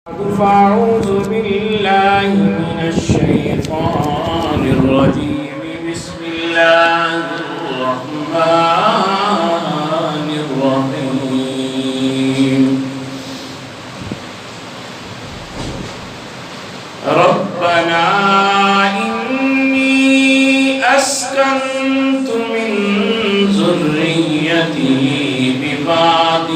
فأعوذ بالله من الشيطان الرجيم بسم الله الرحمن الرحيم ربنا إني أسكنت من ذريتي بواد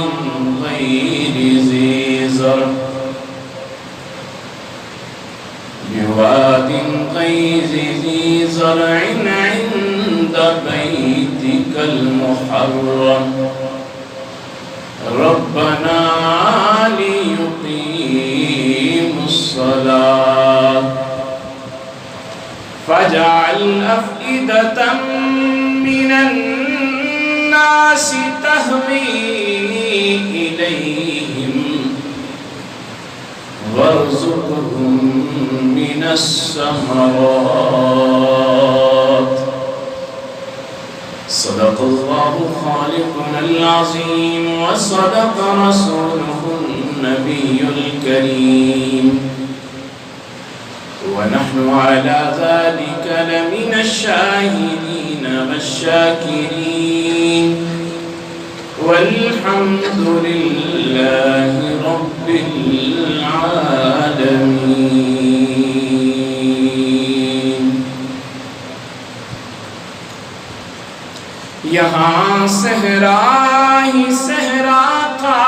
غير ذي زرع عند بيتك المحرم ربنا ليقيموا الصلاة فاجعل أفئدة من الناس تهوي إليهم وارزقهم من الثمرات صدق الله خالقنا العظيم وصدق رسوله النبي الكريم ونحن على ذلك لمن الشاهدين والشاكرين والحمد لله رب العالمين یہاں صحرا ہی صحرا تھا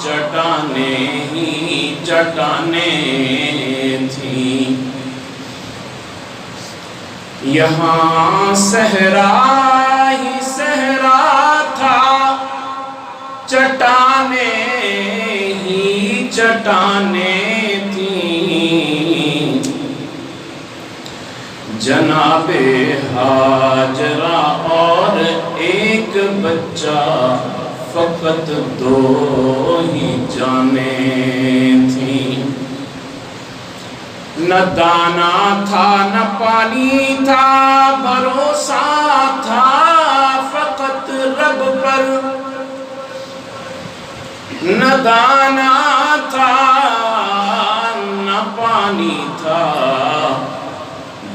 چٹانیں ہی چٹانیں تھیں یہاں صحرا ہی صحرا تھا چٹانیں ہی چٹانیں تھیں جناب ہاجرہ اور ایک بچہ فقط دو ہی جانیں تھیں نہ دانا تھا نہ پانی تھا بھروسہ تھا فقط رب پر نہ دانا تھا نہ پانی تھا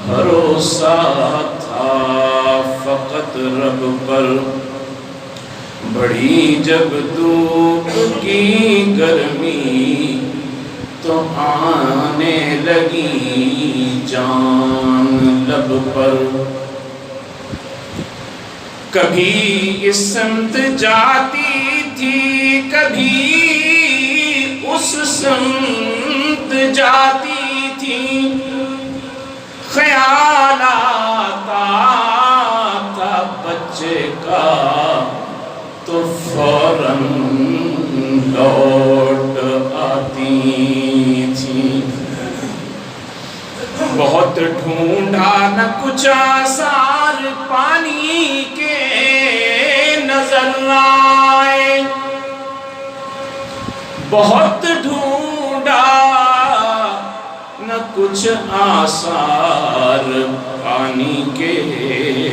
بھروسہ تھا فقط رب پر بڑی جب دھوپ کی گرمی تو آنے لگی جان لب پر کبھی اس سمت جاتی تھی کبھی اس سمت جاتی تھی خیال آتا تھا بچے کا تو فوراً لوٹ آتی تھی بہت ڈھونڈا نہ کچھ آثار پانی کے نظر آئے بہت ڈھونڈا نہ کچھ آثار پانی کے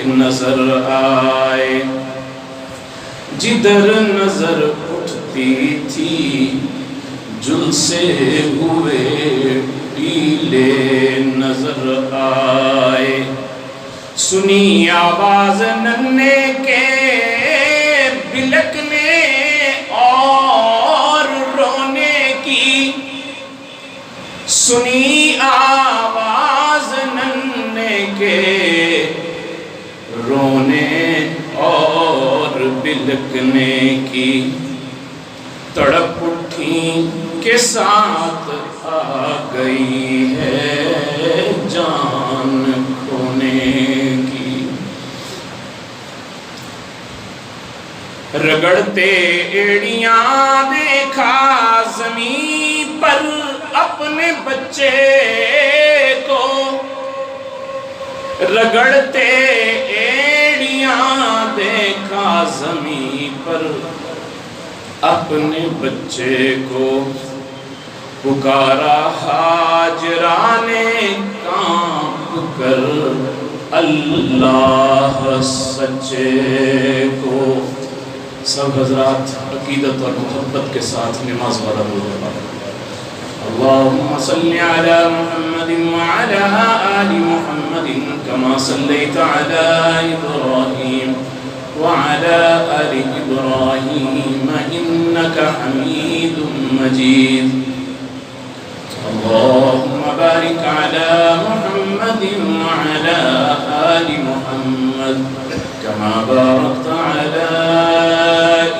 نظر آئے جدھر نظر اٹھتی تھی جل سے ہوئے پیلے نظر آئے سنی آواز ننھے کے بلکنے اور رونے کی سنی آواز ننھے کے رونے اور بلکنے کی تڑپ اٹھی کے ساتھ آ گئی ہے جان کھونے کی رگڑتے ایڑیاں دیکھا زمین پر اپنے بچے کو رگڑتے ایڑیاں دیکھا زمین پر اپنے بچے کو پکارا ہاجرہ نے کانپ کر اللہ سچے کو سب حضرات عقیدت اور محبت کے ساتھ نماز والا درود پڑھیں۔ اللهم صل على محمد وعلى آل محمد كما صليت على إبراهيم وعلى آل إبراهيم إنك حميد مجيد۔ اللهم بارك على محمد وعلى آل محمد كما باركت على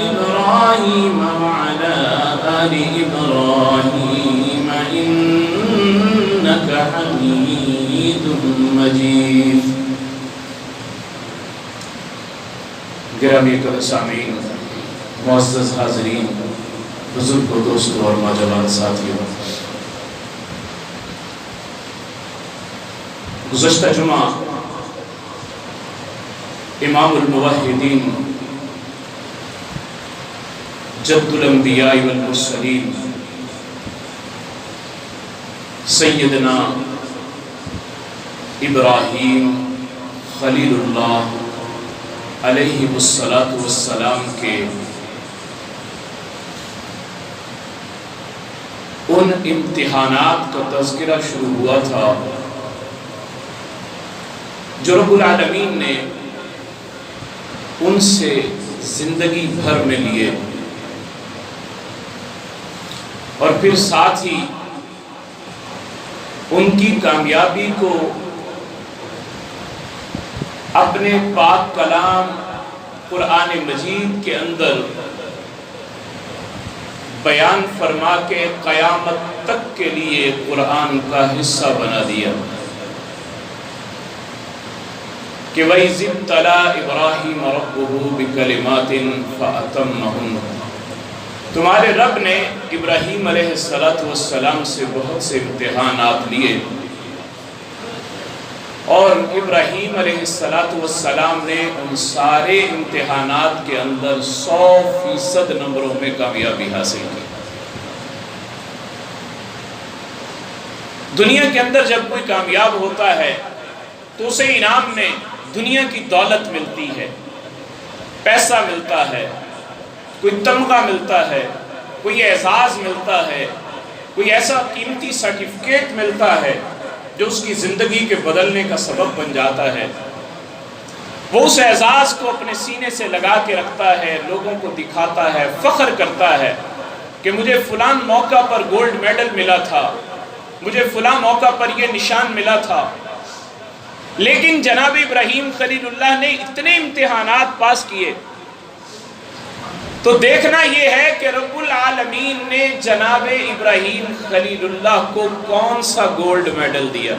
إبراهيم وعلى آل إبراهيم إنك حميد مجيد۔ گرامی سامعین، معزز حاضرین، بزرگ دوستوں اور نوجوان ساتھیوں، گزشتہ جمعہ امام الموحدین جد الانبیاء والمرسلین سیدنا ابراہیم خلیل اللہ علیہ السلام کے ان امتحانات کا تذکرہ شروع ہوا تھا جو رب العالمین نے ان سے زندگی بھر میں لیے، اور پھر ساتھ ہی ان کی کامیابی کو اپنے پاک کلام قرآن مجید کے اندر بیان فرما کے قیامت تک کے لیے قرآن کا حصہ بنا دیا کہ وَإِذِ ابْتَلَىٰ إِبْرَاهِيمَ رَبُّهُ بِكَلِمَاتٍ فَأَتَمَّهُنَّ، تمہارے رب نے ابراہیم علیہ السلام سے بہت سے امتحانات لیے، اور ابراہیم علیہ السلام نے ان سارے امتحانات کے اندر 100% نمبروں میں کامیابی حاصل کی۔ دنیا کے اندر جب کوئی کامیاب ہوتا ہے تو اسے انعام میں دنیا کی دولت ملتی ہے، پیسہ ملتا ہے، کوئی تمغہ ملتا ہے، کوئی اعزاز ملتا ہے، کوئی ایسا قیمتی سرٹیفکیٹ ملتا ہے جو اس کی زندگی کے بدلنے کا سبب بن جاتا ہے۔ وہ اس اعزاز کو اپنے سینے سے لگا کے رکھتا ہے، لوگوں کو دکھاتا ہے، فخر کرتا ہے کہ مجھے فلاں موقع پر گولڈ میڈل ملا تھا، مجھے فلاں موقع پر یہ نشان ملا تھا۔ لیکن جناب ابراہیم خلیل اللہ نے اتنے امتحانات پاس کیے تو دیکھنا یہ ہے کہ رب العالمین نے جناب ابراہیم خلیل اللہ کو کون سا گولڈ میڈل دیا،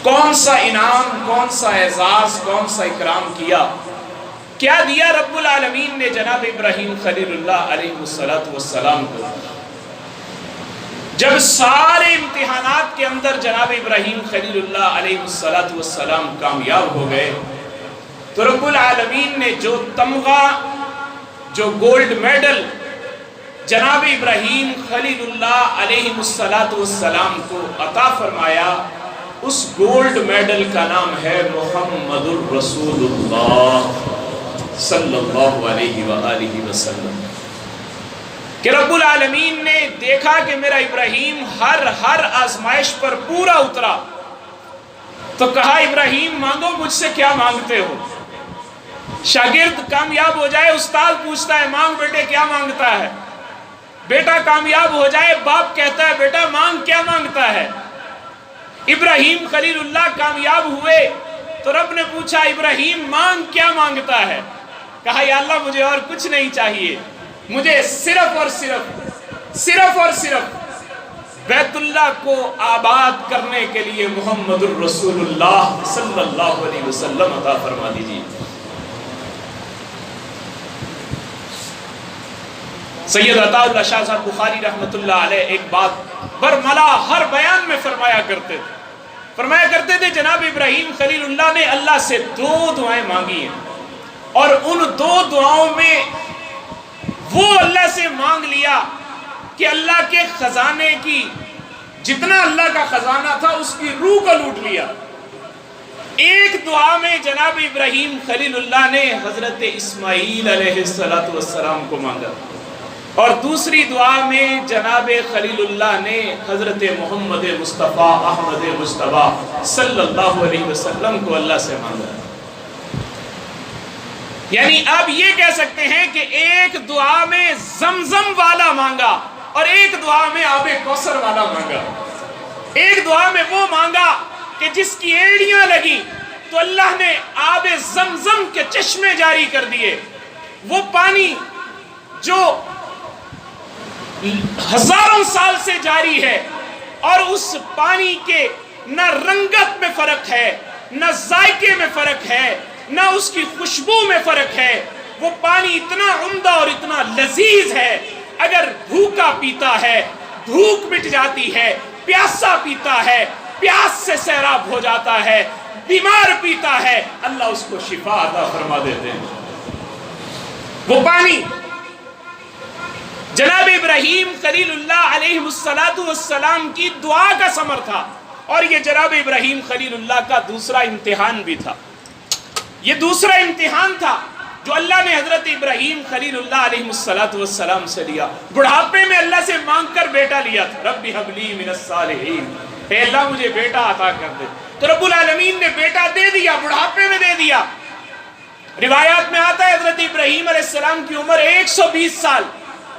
کون سا انعام، کون سا اعزاز، کون سا اکرام کیا، کیا دیا رب العالمین نے جناب ابراہیم خلیل اللہ علیہ السلام کو۔ جب سارے امتحانات کے اندر جناب ابراہیم خلیل اللہ علیہ السلام کامیاب ہو گئے تو رب العالمین نے جو تمغہ، جو گولڈ میڈل جناب ابراہیم خلیل اللہ علیہ السلام کو عطا فرمایا، اس گولڈ میڈل کا نام ہے محمد الرسول اللہ صلی اللہ علیہ وآلہ وسلم۔ کہ رب العالمین نے دیکھا کہ میرا ابراہیم ہر آزمائش پر پورا اترا تو کہا ابراہیم مانگو، مجھ سے کیا مانگتے ہو؟ شاگرد کامیاب ہو جائے استاد پوچھتا ہے مانگ بیٹے کیا مانگتا ہے، بیٹا کامیاب ہو جائے باپ کہتا ہے بیٹا مانگ کیا مانگتا ہے۔ ابراہیم خلیل اللہ کامیاب ہوئے تو رب نے پوچھا ابراہیم مانگ کیا مانگتا ہے؟ کہا یا اللہ مجھے اور کچھ نہیں چاہیے، مجھے صرف اور صرف بیت اللہ کو آباد کرنے کے لیے محمد الرسول اللہ صلی اللہ علیہ وسلم عطا فرما دیجیے۔ سید عطا اللہ شاہ صاحب بخاری رحمت اللہ علیہ ایک بات برملا ہر بیان میں فرمایا کرتے تھے جناب ابراہیم خلیل اللہ نے اللہ سے 2 دعائیں مانگی ہیں، اور ان 2 دعاؤں میں وہ اللہ سے مانگ لیا کہ اللہ کے خزانے کی جتنا اللہ کا خزانہ تھا اس کی روح کو لوٹ لیا۔ ایک دعا میں جناب ابراہیم خلیل اللہ نے حضرت اسماعیل علیہ السلام کو مانگا، اور دوسری دعا میں جناب خلیل اللہ نے حضرت محمد مصطفیٰ احمد مصطفیٰ صلی اللہ علیہ وسلم کو اللہ سے مانگا۔ یعنی آپ یہ کہہ سکتے ہیں کہ ایک دعا میں زمزم والا مانگا اور ایک دعا میں آب کوثر والا مانگا۔ ایک دعا میں وہ مانگا کہ جس کی ایڑیاں لگی تو اللہ نے آب زمزم کے چشمے جاری کر دیے، وہ پانی جو ہزاروں سال سے جاری ہے، اور اس پانی کے نہ رنگت میں فرق ہے، نہ ذائقے میں فرق ہے، نہ اس کی خوشبو میں فرق ہے۔ وہ پانی اتنا عمدہ اور اتنا لذیذ ہے، اگر بھوکا پیتا ہے بھوک مٹ جاتی ہے، پیاسا پیتا ہے پیاس سے سیراب ہو جاتا ہے، بیمار پیتا ہے اللہ اس کو شفا عطا فرما دیتے ہیں۔ وہ پانی جناب ابراہیم خلیل اللہ علیہ السلام کی دعا کا ثمر تھا، اور یہ جناب ابراہیم خلیل اللہ کا دوسرا امتحان بھی تھا۔ یہ دوسرا امتحان تھا جو اللہ نے حضرت ابراہیم خلیل اللہ علیہ السلام سے لیا۔ بڑھاپے میں اللہ سے مانگ کر بیٹا لیا تھا، رب ہب لی من الصالحین، اے اللہ مجھے بیٹا عطا کر دے، تو رب العالمین نے بیٹا دے دیا، بڑھاپے میں دے دیا۔ روایات میں آتا ہے حضرت ابراہیم علیہ السلام کی عمر 120 سال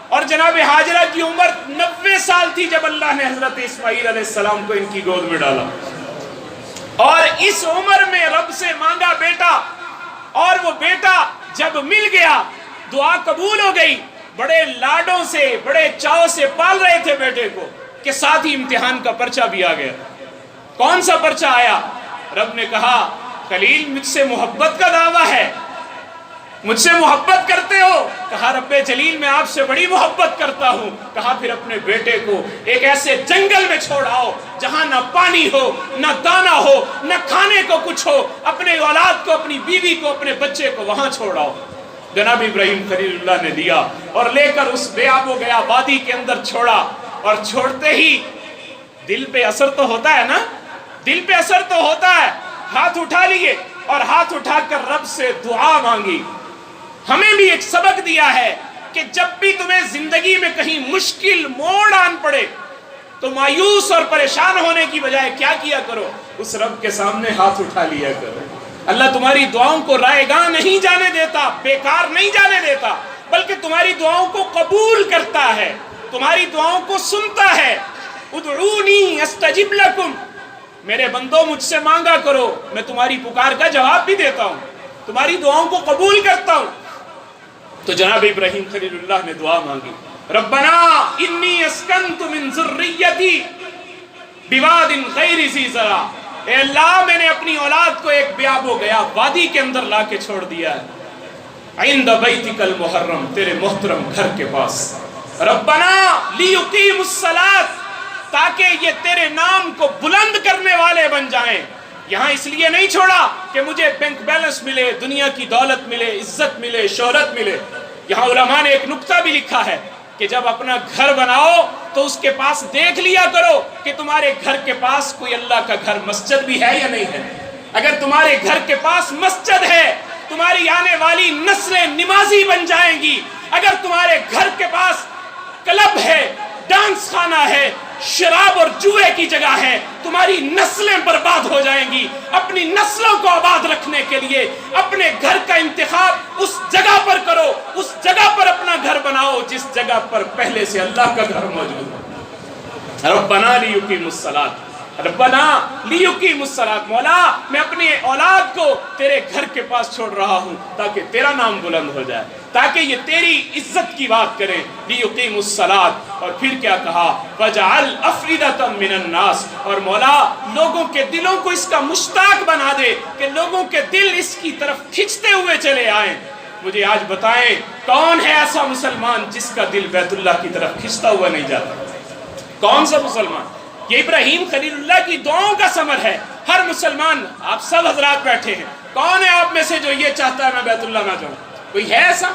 اور جناب حاجرہ کی عمر 90 سال تھی جب اللہ نے حضرت اسماعیل علیہ السلام کو ان کی گود میں ڈالا، اور اس عمر میں رب سے مانگا بیٹا، اور وہ بیٹا جب مل گیا دعا قبول ہو گئی۔ بڑے لاڈوں سے بڑے چاؤ سے پال رہے تھے بیٹے کو کہ ساتھ ہی امتحان کا پرچہ بھی آ گیا۔ کون سا پرچہ آیا؟ رب نے کہا خلیل مجھ سے محبت کا دعویٰ ہے، مجھ سے محبت کرتے ہو؟ کہا رب جلیل میں آپ سے بڑی محبت کرتا ہوں۔ کہا پھر اپنے بیٹے کو ایک ایسے جنگل میں چھوڑ آؤ جہاں نہ پانی ہو، نہ دانا ہو، نہ کھانے کو کچھ ہو، اپنے اولاد کو، اپنی بیوی کو، اپنے بچے کو وہاں چھوڑ آؤ۔ جناب ابراہیم خلیل اللہ نے دیا اور لے کر اس بے آب و گیا وادی کے اندر چھوڑا، اور چھوڑتے ہی دل پہ اثر تو ہوتا ہے نا، دل پہ اثر تو ہوتا ہے۔ ہاتھ اٹھا لیے اور ہاتھ اٹھا کر رب سے دعا مانگی۔ ہمیں بھی ایک سبق دیا ہے کہ جب بھی تمہیں زندگی میں کہیں مشکل موڑ آن پڑے تو مایوس اور پریشان ہونے کی بجائے کیا کیا کرو؟ اس رب کے سامنے ہاتھ اٹھا لیا کرو۔ اللہ تمہاری دعاؤں کو رائے گاں نہیں جانے دیتا، بیکار نہیں جانے دیتا، بلکہ تمہاری دعاؤں کو قبول کرتا ہے، تمہاری دعاؤں کو سنتا ہے۔ ادعونی استجب لکم، میرے بندوں مجھ سے مانگا کرو، میں تمہاری پکار کا جواب بھی دیتا ہوں، تمہاری دعاؤں کو قبول کرتا ہوں۔ تو جناب ابراہیم خلیل اللہ نے دعا مانگی، ربنا انی اسکنت من ذریتی بواد غیر ذی زرع، اے اللہ میں نے اپنی اولاد کو ایک بیاب و گیا وادی کے اندر لا کے چھوڑ دیا ہے، عند بیتک المحرم، تیرے محترم گھر کے پاس، ربنا لیقیموا الصلاۃ، تاکہ یہ تیرے نام کو بلند کرنے والے بن جائیں۔ یہاں اس لیے نہیں چھوڑا کہ مجھے بینک بیلنس ملے، دنیا کی دولت ملے، عزت ملے، شہرت ملے۔ یہاں علماء نے ایک نکتہ بھی لکھا ہے کہ جب اپنا گھر بناؤ تو اس کے پاس دیکھ لیا کرو کہ تمہارے گھر کے پاس کوئی اللہ کا گھر مسجد بھی ہے یا نہیں ہے۔ اگر تمہارے گھر کے پاس مسجد ہے تمہاری آنے والی نسلیں نمازی بن جائیں گی۔ اگر تمہارے گھر کے پاس کلب ہے، ڈانس خانہ ہے، شراب اور جوئے کی جگہ ہے، تمہاری نسلیں برباد ہو جائیں گی۔ اپنی نسلوں کو آباد رکھنے کے لیے اپنے گھر کا انتخاب اس جگہ پر کرو، اس جگہ پر اپنا گھر بناؤ جس جگہ پر پہلے سے اللہ کا گھر موجود ہے۔ ربنا لیقیموا الصلاۃ، ربنا لیقیموا الصلاۃ، مولا میں اپنی اولاد کو تیرے گھر کے پاس چھوڑ رہا ہوں تاکہ تیرا نام بلند ہو جائے، تاکہ یہ تیری عزت کی بات کریں۔ لیقیموا الصلاۃ، اور پھر کیا کہا، وجعل افئدۃ من الناس، اور مولا لوگوں کے دلوں کو اس کا مشتاق بنا دے کہ لوگوں کے دل اس کی طرف کھنچتے ہوئے چلے آئیں۔ مجھے آج بتائیں کون ہے ایسا مسلمان جس کا دل بیت اللہ کی طرف کھنچتا ہوا نہیں جاتا؟ کون سا مسلمان؟ یہ ابراہیم خلیل اللہ کی دعاؤں کا ثمر ہے۔ ہر مسلمان، آپ سب حضرات بیٹھے ہیں، کون ہے آپ میں سے جو یہ چاہتا ہے میں بیت اللہ نہ جاؤں؟ کوئی ہے ایسا؟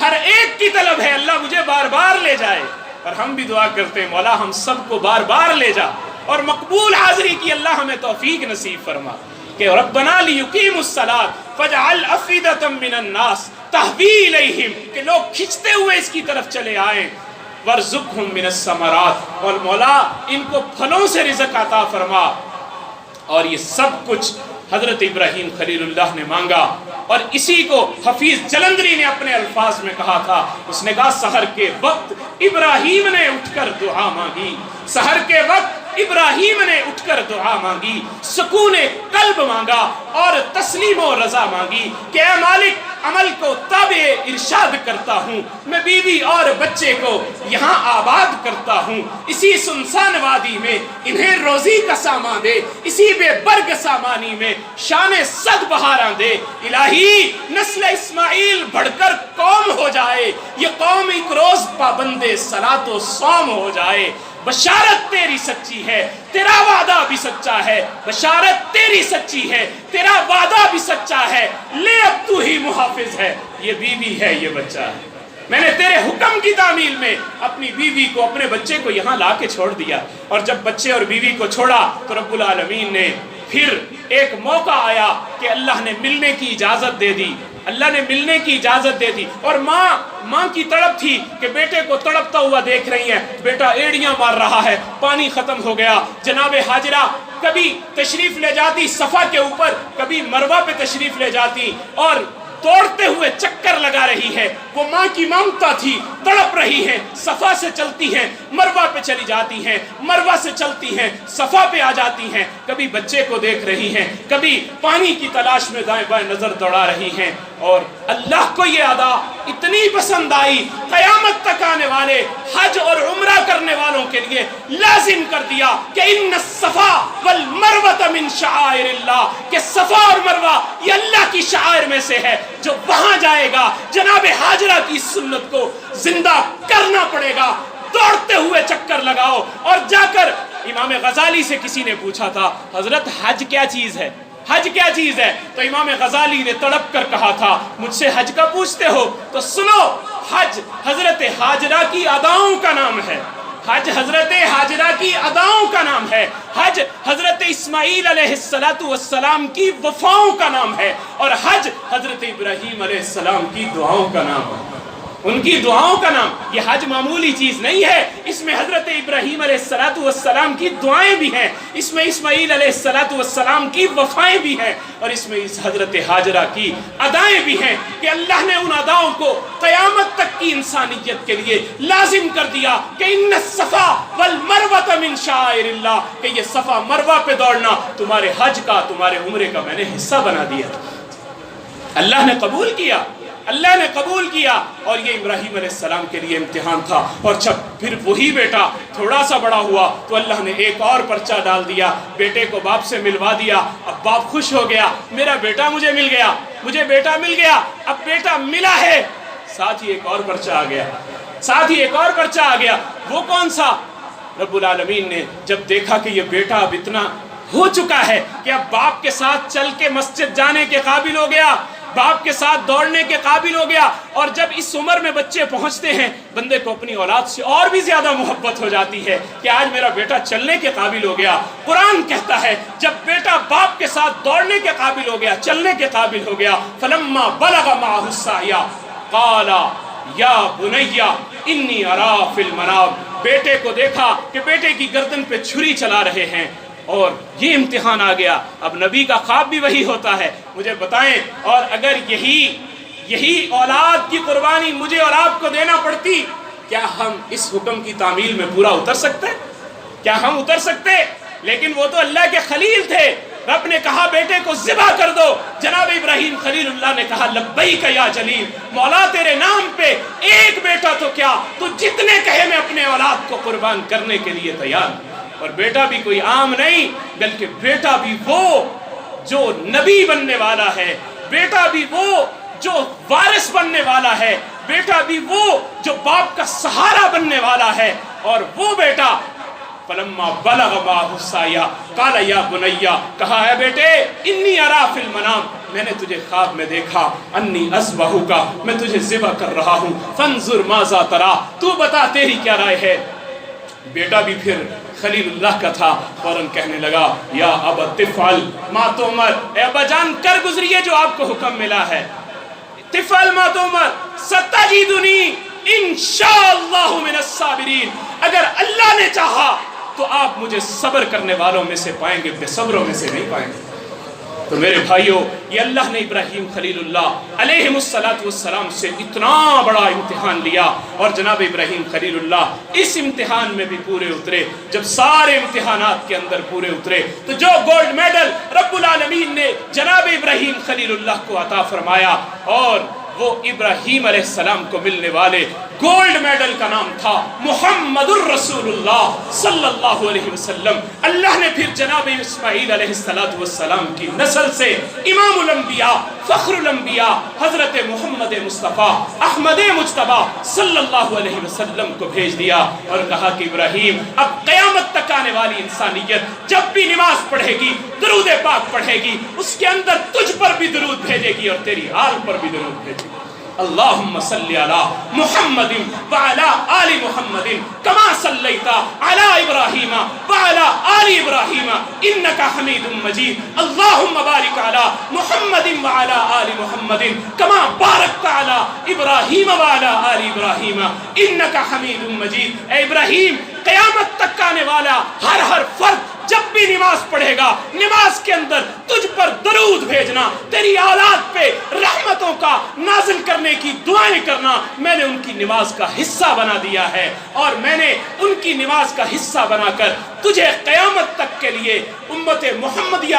ہر ایک کی طلب ہے اللہ مجھے بار بار لے جائے، اور ہم بھی دعا کرتے ہیں مولا ہم سب کو بار بار لے جا، اور مقبول حاضری کی اللہ ہمیں توفیق نصیب فرما۔ کہ ربنا لیقیموا الصلاۃ فاجعل افئدۃ من الناس تہوی الیہم، کہ لوگ کھنچتے ہوئے اس کی طرف چلے آئیں، وارزقہم من الثمرات، اور مولا ان کو پھلوں سے رزق عطا فرما۔ اور یہ سب کچھ حضرت ابراہیم خلیل اللہ نے مانگا، اور اسی کو حفیظ جلندری نے اپنے الفاظ میں کہا تھا، اس نے کہا سحر کے وقت ابراہیم نے اٹھ کر دعا مانگی، سحر کے وقت ابراہیم نے اٹھ کر دعا مانگی، سکون قلب مانگا اور تسلیم و رضا مانگی کہ اے مالک عمل کو تابع ارشاد کرتا ہوں، میں بیوی اور بچے کو یہاں آباد کرتا ہوں، اسی سنسان وادی میں انہیں روزی کا سامان دے، اسی بے برگ سامانی میں شان صد بہاراں دے، الہی نسل اسماعیل بڑھ کر قوم ہو جائے، یہ قوم ایک روز پابند صلاۃ و صوم ہو جائے۔ بشارت تیری سچی ہے، تیرا وعدہ بھی سچا ہے، بشارت تیری سچی ہے، تیرا وعدہ بھی سچا ہے، لے اب تو ہی محافظ ہے، یہ بیوی ہے یہ بچہ ہے، میں نے تیرے حکم کی تعمیل میں اپنی بیوی کو اپنے بچے کو یہاں لا کے چھوڑ دیا۔ اور جب بچے اور بیوی کو چھوڑا تو رب العالمین نے پھر ایک موقع آیا کہ اللہ نے ملنے کی اجازت دے دی، اللہ نے ملنے کی اجازت دے دی، اور ماں کی تڑپ تھی کہ بیٹے کو تڑپتا ہوا دیکھ رہی ہیں، بیٹا ایڑیاں مار رہا ہے، پانی ختم ہو گیا۔ جناب حاجرہ کبھی تشریف لے جاتی صفا کے اوپر، کبھی مروہ پہ تشریف لے جاتی، اور دوڑتے ہوئے چکر لگا رہی ہے، وہ ماں کی ممتا تھی، تڑپ رہی ہیں، صفا سے چلتی ہیں مروہ پہ چلی جاتی ہیں، مروہ سے چلتی ہیں صفا پہ آ جاتی ہیں، کبھی بچے کو دیکھ رہی ہیں، کبھی پانی کی تلاش میں دائیں بائیں نظر دوڑا رہی ہیں، اور اللہ کو یہ ادا اتنی پسند آئی، قیامت تک آنے والے حج اور عمرہ کرنے والوں کے لیے لازم کر دیا کہ ان الصفا والمروہ من شعائر اللہ، کہ صفا اور مروہ یہ اللہ کی شعائر میں سے ہے، جو وہاں جائے گا جناب حاجرہ کی سنت کو زندہ کرنا پڑے گا۔ دوڑتے ہوئے چکر لگاؤ، اور جا کر امام غزالی سے کسی نے پوچھا تھا حضرت حج کیا چیز ہے، حج کیا چیز ہے؟ تو امام غزالی نے تڑپ کر کہا تھا مجھ سے حج کا پوچھتے ہو تو سنو، حج حضرت حاجرہ کی اداؤں کا نام ہے، حج حضرت حاجرہ کی اداؤں کا نام ہے، حج حضرت اسماعیل علیہ السلام کی وفاؤں کا نام ہے، اور حج حضرت ابراہیم علیہ السلام کی دعاؤں کا نام ہے، ان کی دعاؤں کا نام۔ یہ حج معمولی چیز نہیں ہے، اس میں حضرت ابراہیم علیہ السلام کی دعائیں بھی ہیں، اس میں اسماعیل علیہ السلام کی وفائیں بھی ہیں، اور اس میں اس حضرت حاجرہ کی ادائیں بھی ہیں کہ اللہ نے ان اداؤں کو قیامت تک کی انسانیت کے لیے لازم کر دیا کہ ان الصفا والمروہ من شعائر اللہ، کہ یہ صفا مروہ پہ دوڑنا تمہارے حج کا، تمہارے عمرے کا میں نے حصہ بنا دیا۔ اللہ نے قبول کیا، اللہ نے قبول کیا، اور یہ ابراہیم علیہ السلام کے لیے امتحان تھا۔ اور جب پھر وہی بیٹا تھوڑا سا بڑا ہوا تو اللہ نے ایک اور پرچہ ڈال دیا، بیٹے کو باپ سے ملوا دیا۔ اب باپ خوش ہو گیا، میرا بیٹا مجھے مل گیا، مجھے بیٹا مل گیا، اب بیٹا ملا ہے، ساتھ ہی ایک اور پرچہ آ گیا، ساتھ ہی ایک اور پرچہ آ گیا۔ وہ کون سا؟ رب العالمین نے جب دیکھا کہ یہ بیٹا اب اتنا ہو چکا ہے کہ اب باپ کے ساتھ چل کے مسجد جانے کے قابل ہو گیا، باپ کے ساتھ دوڑنے کے قابل ہو گیا، اور جب اس عمر میں بچے پہنچتے ہیں بندے کو اپنی اولاد سے اور بھی زیادہ محبت ہو جاتی ہے کہ آج میرا بیٹا چلنے کے قابل ہو گیا۔ قرآن کہتا ہے جب بیٹا باپ کے ساتھ دوڑنے کے قابل ہو گیا، چلنے کے قابل ہو گیا، فلما بلغ معه السعی قال یا بنی انی ارا فی المنام، بیٹے کو دیکھا کہ بیٹے کی گردن پہ چھری چلا رہے ہیں، اور یہ امتحان آ گیا۔ اب نبی کا خواب بھی وہی ہوتا ہے، مجھے بتائیں، اور اگر یہی اولاد کی قربانی مجھے اور آپ کو دینا پڑتی، کیا ہم اس حکم کی تعمیل میں پورا اتر سکتے؟ کیا ہم اتر سکتے؟ لیکن وہ تو اللہ کے خلیل تھے، رب نے کہا بیٹے کو ذبح کر دو، جناب ابراہیم خلیل اللہ نے کہا لبیک یا جلیل، مولا تیرے نام پہ ایک بیٹا تو کیا، تو جتنے کہے میں اپنے اولاد کو قربان کرنے کے لیے تیار ہوں۔ اور بیٹا بھی کوئی عام نہیں، بلکہ بیٹا بھی وہ جو نبی بننے والا ہے، بیٹا بھی وہ جو وارث بننے والا ہے، بیٹا بھی وہ جو باپ کا سہارا بننے والا ہے، اور وہ بیٹا فلما بلغ معه السعی قال یا بنی، کہا ہے بیٹے انی ارا فی المنام، میں نے تجھے خواب میں دیکھا، انی اذبحک، میں تجھے ذبح کر رہا ہوں، فانظر ماذا تری، تو بتا تیری کیا رائے ہے۔ بیٹا بھی پھر خلیل اللہ کا تھا، فوراً کہنے لگا یا ابا تفعل ما تؤمر، اے ابا جان کر گزریے جو آپ کو حکم ملا ہے، تفعل ما تؤمر ستجدنی انشاءاللہ من الصابرین، اگر اللہ نے چاہا تو آپ مجھے صبر کرنے والوں میں سے پائیں گے، بے صبروں میں سے نہیں پائیں گے۔ تو میرے بھائیوں، یہ اللہ نے ابراہیم خلیل اللہ علیہ السلام سے اتنا بڑا امتحان لیا، اور جناب ابراہیم خلیل اللہ اس امتحان میں بھی پورے اترے۔ جب سارے امتحانات کے اندر پورے اترے تو جو گولڈ میڈل رب العالمین نے جناب ابراہیم خلیل اللہ کو عطا فرمایا، اور وہ ابراہیم علیہ السلام کو ملنے والے گولڈ میڈل کا نام تھا محمد الرسول اللہ صلی اللہ علیہ وسلم۔ اللہ نے پھر جناب اسماعیل علیہ السلام کی نسل سے امام الانبیاء فخر الانبیاء حضرت محمد مصطفیٰ احمد مجتبی صلی اللہ علیہ وسلم کو بھیج دیا، اور کہا کہ ابراہیم اب قیامت تک آنے والی انسانیت جب بھی نماز پڑھے گی، درود پاک پڑھے گی، اس کے اندر تجھ پر بھی درود بھیجے گی اور تیری آل پر بھی درود بھیجے گی۔ اللہم صلی علی محمد وعلی آل محمد کما صلیت علی ابراہیم وعلی آل ابراہیم انکا حمید مجید۔ اللہم بارک علی محمد وعلی آل محمد کما بارکت علی ابراہیم وعلی آل ابراہیم انکا حمید مجید۔ اے ابراہیم، قیامت تک آنے والا ہر فرد جب بھی نماز پڑھے گا، نماز کے اندر تجھ پر درود بھیجنا، تیری اولاد پہ رحمتوں کا نازل کرنے کی دعائیں کرنا، میں نے ان کی نماز کا حصہ بنا دیا ہے، اور میں نے ان کی نماز کا حصہ بنا کر تجھے قیامت تک کے لیے امت محمدیہ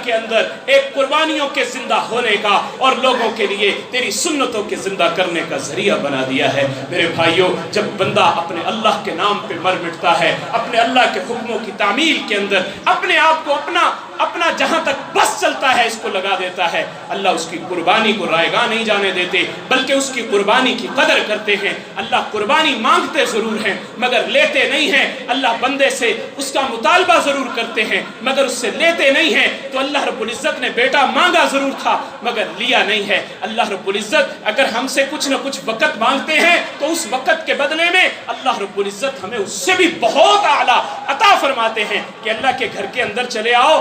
کے اندر ایک قربانیوں کے زندہ ہونے کا اور لوگوں کے لیے تیری سنتوں کے زندہ کرنے کا ذریعہ بنا دیا ہے۔ میرے بھائیوں، جب بندہ اپنے اللہ کے نام پہ مر مٹتا ہے، اپنے اللہ کے حکموں کی تعمیل کے اندر اپنے آپ کو اپنا جہاں تک بس چلتا ہے اس کو لگا دیتا ہے، اللہ اس کی قربانی کو رائیگاں نہیں جانے دیتے، بلکہ اس کی قربانی کی قدر کرتے ہیں۔ اللہ قربانی مانگتے ضرور ہیں مگر لیتے نہیں ہیں، اللہ بندے سے اس کا مطالبہ ضرور کرتے ہیں مگر اس سے لیتے نہیں ہیں۔ تو اللہ رب العزت نے بیٹا مانگا ضرور تھا مگر لیا نہیں ہے۔ اللہ رب العزت اگر ہم سے کچھ نہ کچھ وقت مانگتے ہیں تو اس وقت کے بدلے میں اللہ رب العزت ہمیں اس سے بھی بہت اعلیٰ عطا فرماتے ہیں کہ اللہ کے گھر کے اندر چلے آؤ،